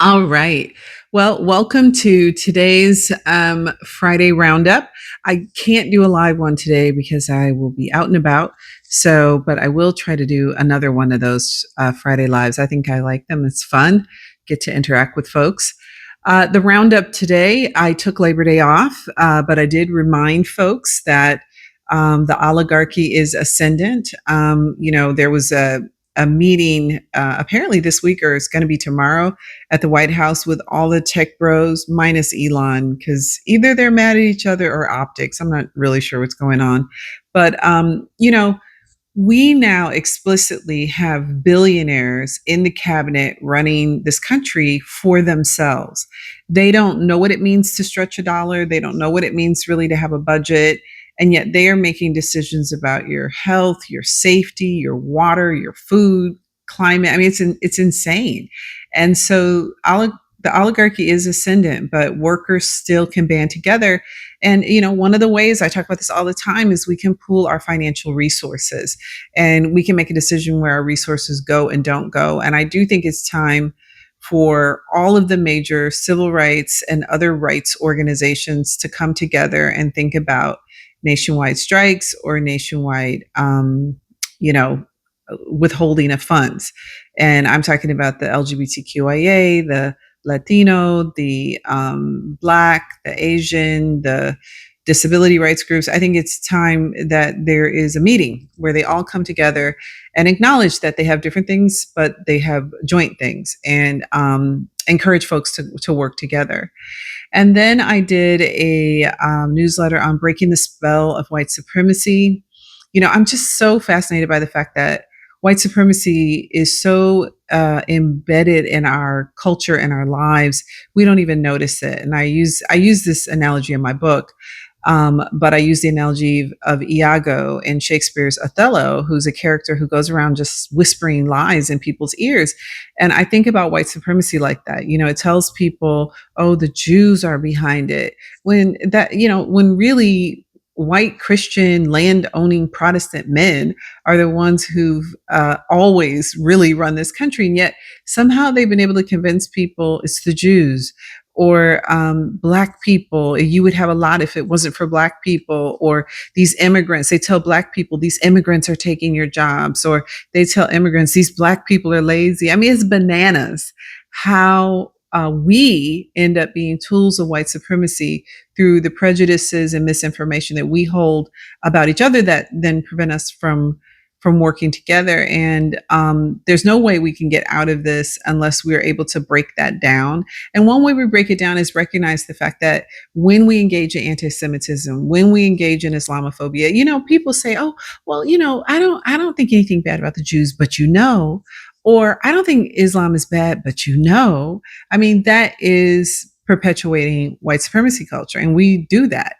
All right. Well, welcome to today's Friday Roundup. I can't do a live one today because I will be out and about. But I will try to do another one of those Friday lives. I think I like them. It's fun, get to interact with folks. The Roundup today, I took Labor Day off, but I did remind folks that the oligarchy is ascendant. There was a meeting apparently this week, or it's going to be tomorrow, at the White House with all the tech bros minus Elon, because either they're mad at each other or optics. I'm not really sure what's going on. But we now explicitly have billionaires in the cabinet running this country for themselves. They don't know what it means to stretch a dollar. They don't know what it means really to have a budget. And yet they are making decisions about your health, your safety, your water, your food, climate. I mean, it's insane. And so the oligarchy is ascendant, but workers still can band together. And, one of the ways I talk about this all the time is we can pool our financial resources and we can make a decision where our resources go and don't go. And I do think it's time for all of the major civil rights and other rights organizations to come together and think about nationwide strikes or nationwide, you know, withholding of funds. And I'm talking about the LGBTQIA, the Latino, the Black, the Asian, the disability rights groups. I think it's time that there is a meeting where they all come together and acknowledge that they have different things, but they have joint things, and encourage folks to work together. And then I did a newsletter on breaking the spell of white supremacy. I'm just so fascinated by the fact that white supremacy is so embedded in our culture and our lives, we don't even notice it. And I use this analogy in my book, but I use the analogy of Iago in Shakespeare's Othello, who's a character who goes around just whispering lies in people's ears. And I think about white supremacy like that. It tells people, oh, the Jews are behind it. When really white Christian land owning Protestant men are the ones who've always really run this country. And yet somehow they've been able to convince people it's the Jews or Black people. You would have a lot if it wasn't for Black people, or these immigrants. They tell Black people these immigrants are taking your jobs, or they tell immigrants these Black people are lazy. I mean, it's bananas how we end up being tools of white supremacy through the prejudices and misinformation that we hold about each other that then prevent us from working together. And there's no way we can get out of this unless we're able to break that down. And one way we break it down is recognize the fact that when we engage in anti-Semitism, when we engage in Islamophobia, people say, "Oh, well, I don't think anything bad about the Jews, but or I don't think Islam is bad, but I mean, that is perpetuating white supremacy culture, and we do that.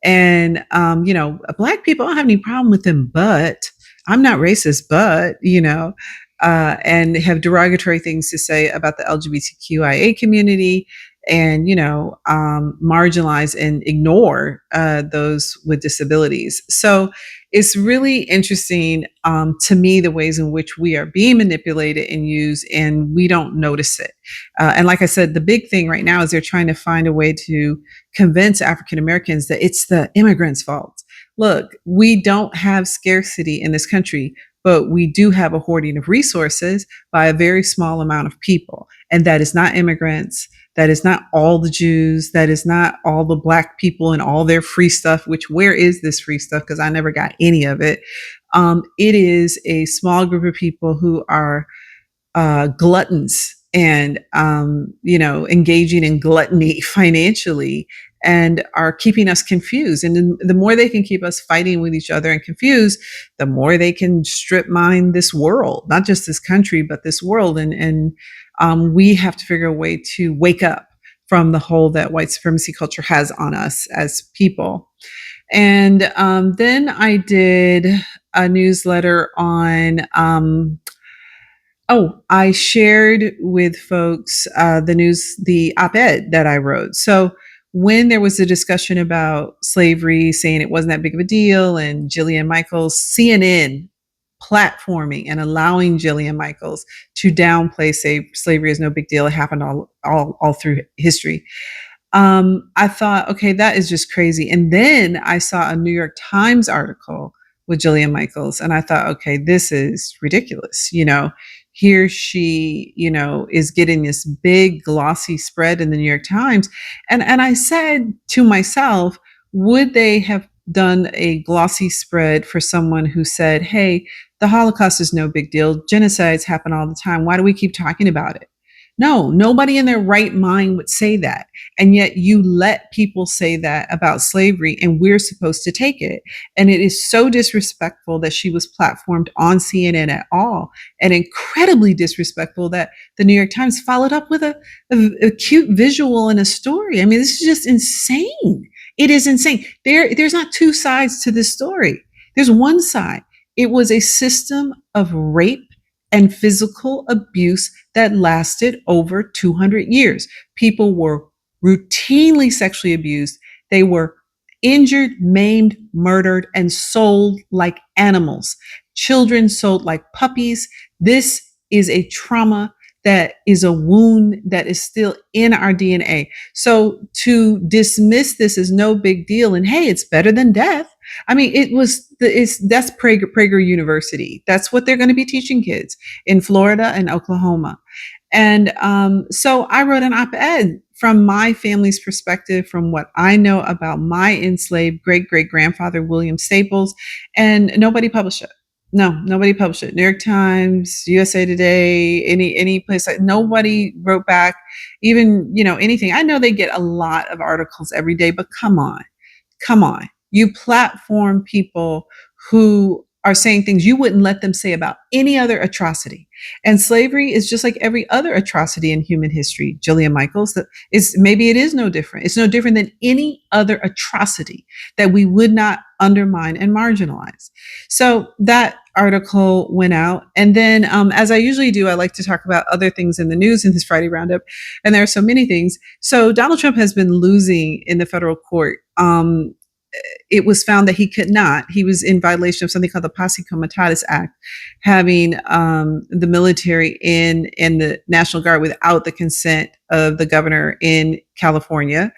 And Black people, I don't have any problem with them, but I'm not racist, but and have derogatory things to say about the LGBTQIA community, and marginalize and ignore those with disabilities. So it's really interesting to me the ways in which we are being manipulated and used, and we don't notice it. And like I said, the big thing right now is they're trying to find a way to convince African Americans that it's the immigrants' fault. Look, we don't have scarcity in this country, but we do have a hoarding of resources by a very small amount of people. And that is not immigrants. That is not all the Jews. That is not all the Black people and all their free stuff, which where is this free stuff? Because I never got any of it. It is a small group of people who are gluttons and engaging in gluttony financially, and are keeping us confused. And the more they can keep us fighting with each other and confused, the more they can strip mine this world, not just this country, but this world. And we have to figure a way to wake up from the hold that white supremacy culture has on us as people. And then I did a newsletter on I shared with folks the op-ed that I wrote. So when there was a discussion about slavery, saying it wasn't that big of a deal, and Jillian Michaels, CNN platforming and allowing Jillian Michaels to downplay say slavery is no big deal. It happened all through history. I thought, okay, that is just crazy. And then I saw a New York Times article with Jillian Michaels, and I thought, okay, this is ridiculous. Here she, is getting this big glossy spread in the New York Times. And I said to myself, would they have done a glossy spread for someone who said, hey, the Holocaust is no big deal. Genocides happen all the time. Why do we keep talking about it? No, nobody in their right mind would say that. And yet you let people say that about slavery, and we're supposed to take it. And it is so disrespectful that she was platformed on CNN at all, and incredibly disrespectful that the New York Times followed up with a cute visual and a story. I mean, this is just insane. It is insane. There's not two sides to this story. There's one side. It was a system of rape and physical abuse that lasted over 200 years. People were routinely sexually abused. They were injured, maimed, murdered, and sold like animals. Children sold like puppies. This is a trauma that is a wound that is still in our DNA. So to dismiss this as no big deal and hey, it's better than death. I mean, that's Prager University. That's what they're going to be teaching kids in Florida and Oklahoma. And so I wrote an op-ed from my family's perspective, from what I know about my enslaved great great grandfather, William Staples, and nobody published it. No, nobody published it. New York Times, USA Today, any place like nobody wrote back, even anything. I know they get a lot of articles every day, but come on. You platform people who are saying things you wouldn't let them say about any other atrocity. And slavery is just like every other atrocity in human history. Jillian Michaels, maybe it is no different. It's no different than any other atrocity that we would not undermine and marginalize. So that article went out. And then, as I usually do, I like to talk about other things in the news in this Friday Roundup. And there are so many things. So Donald Trump has been losing in the federal court. It was found that he was in violation of something called the Posse Comitatus Act, having the military in the National Guard without the consent of the governor in California.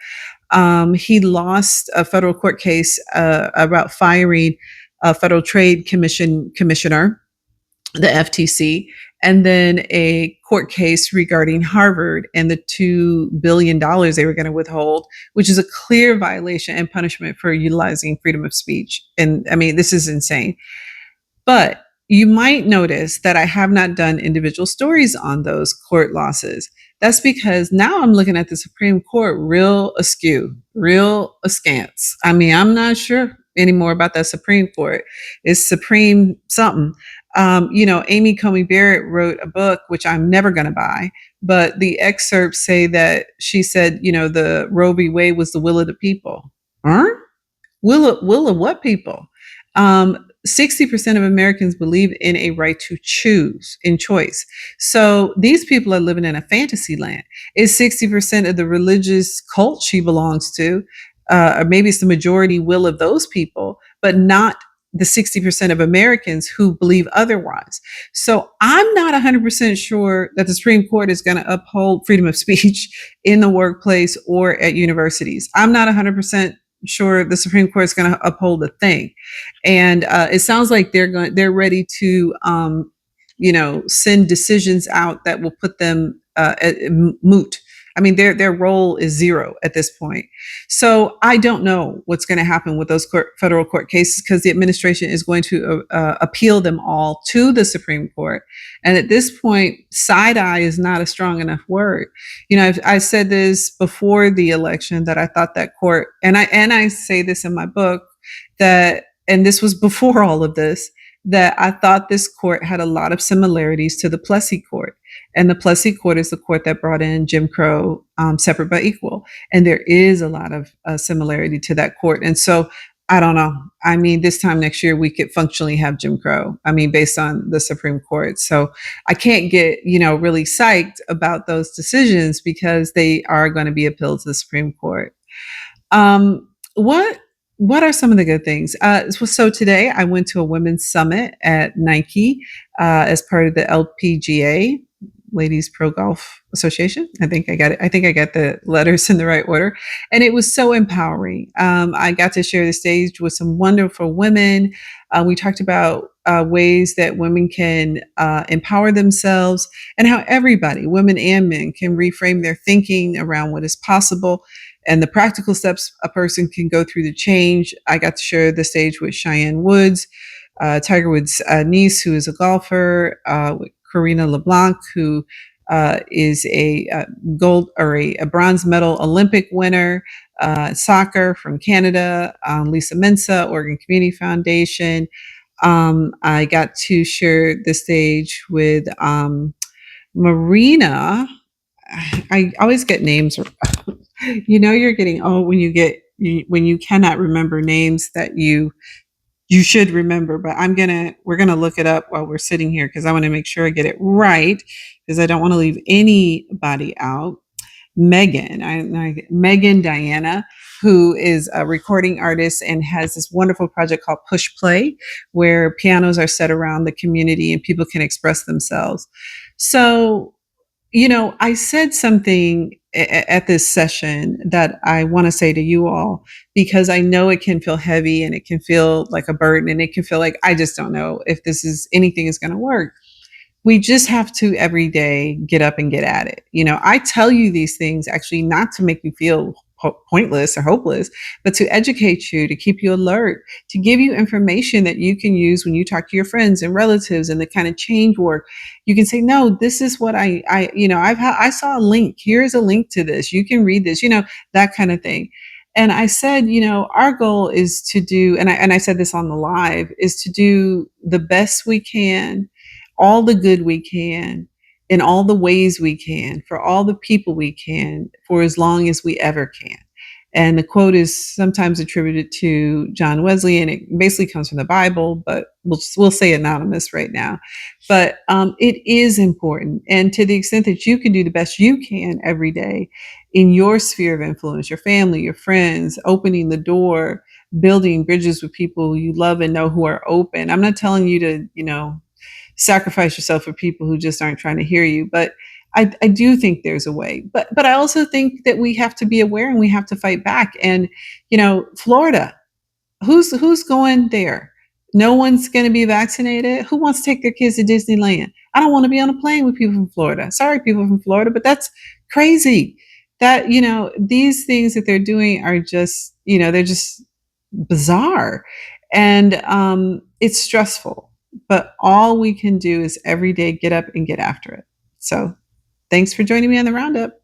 He lost a federal court case about firing a Federal Trade Commission commissioner, the FTC, and then a court case regarding Harvard and the $2 billion they were going to withhold, which is a clear violation and punishment for utilizing freedom of speech. And I mean, this is insane. But you might notice that I have not done individual stories on those court losses. That's because now I'm looking at the Supreme Court real askew, real askance. I mean, I'm not sure anymore about that Supreme Court. It's Supreme something. Amy Coney Barrett wrote a book, which I'm never going to buy, but the excerpts say that she said, the Roe v. Wade was the will of the people. Huh? Will of what people? 60% of Americans believe in a right to choose, in choice. So these people are living in a fantasy land. It's 60% of the religious cult she belongs to, or maybe it's the majority will of those people, but not the 60% of Americans who believe otherwise. So I'm not 100% sure that the Supreme Court is going to uphold freedom of speech in the workplace or at universities. I'm not 100% sure the Supreme Court is going to uphold a thing. And it sounds like they're ready to, send decisions out that will put them moot. I mean, their role is zero at this point. So I don't know what's going to happen with those federal court cases, because the administration is going to appeal them all to the Supreme Court. And at this point, side eye is not a strong enough word. I said this before the election that I thought that court, and I say this in my book, and this was before all of this, that I thought this court had a lot of similarities to the Plessy court. And the Plessy court is the court that brought in Jim Crow, separate but equal. And there is a lot of similarity to that court. And so I don't know. I mean, this time next year, we could functionally have Jim Crow. I mean, based on the Supreme Court. So I can't get, really psyched about those decisions because they are going to be appealed to the Supreme Court. What what are some of the good things? So today I went to a women's summit at Nike as part of the LPGA, Ladies Pro Golf Association. I think I got it. I think I got the letters in the right order, and it was so empowering. I got to share the stage with some wonderful women. We talked about ways that women can empower themselves, and how everybody, women and men, can reframe their thinking around what is possible and the practical steps a person can go through to change. I got to share the stage with Cheyenne Woods, Tiger Woods' niece, who is a golfer, with Karina LeBlanc, who is a gold or a bronze medal Olympic winner, soccer from Canada, Lisa Mensa, Oregon Community Foundation. I got to share the stage with Marina. I always get names. You're getting old when when you cannot remember names that you should remember. But we're gonna look it up while we're sitting here because I want to make sure I get it right because I don't want to leave anybody out. Megan Diana, who is a recording artist and has this wonderful project called Push Play, where pianos are set around the community and people can express themselves. So I said something at this session that I want to say to you all because I know it can feel heavy and it can feel like a burden and it can feel like I just don't know if anything is going to work. We just have to every day get up and get at it. I tell you these things actually not to make you feel pointless or hopeless, but to educate you, to keep you alert, to give you information that you can use when you talk to your friends and relatives and the kind of change work. You can say, no, this is what I saw a link. Here's a link to this. You can read this, that kind of thing. And I said, our goal is to do, and I said this on the live, is to do the best we can, all the good we can, in all the ways we can, for all the people we can, for as long as we ever can. And the quote is sometimes attributed to John Wesley, and it basically comes from the Bible, but we'll say anonymous right now. But it is important. And to the extent that you can do the best you can every day in your sphere of influence, your family, your friends, opening the door, building bridges with people you love and know who are open. I'm not telling you to, sacrifice yourself for people who just aren't trying to hear you. But I do think there's a way. But I also think that we have to be aware and we have to fight back. And Florida, who's going there? No one's going to be vaccinated. Who wants to take their kids to Disneyland? I don't want to be on a plane with people from Florida. Sorry, people from Florida, but that's crazy. That these things that they're doing are just they're just bizarre, and it's stressful. But all we can do is every day get up and get after it. So, thanks for joining me on the Roundup.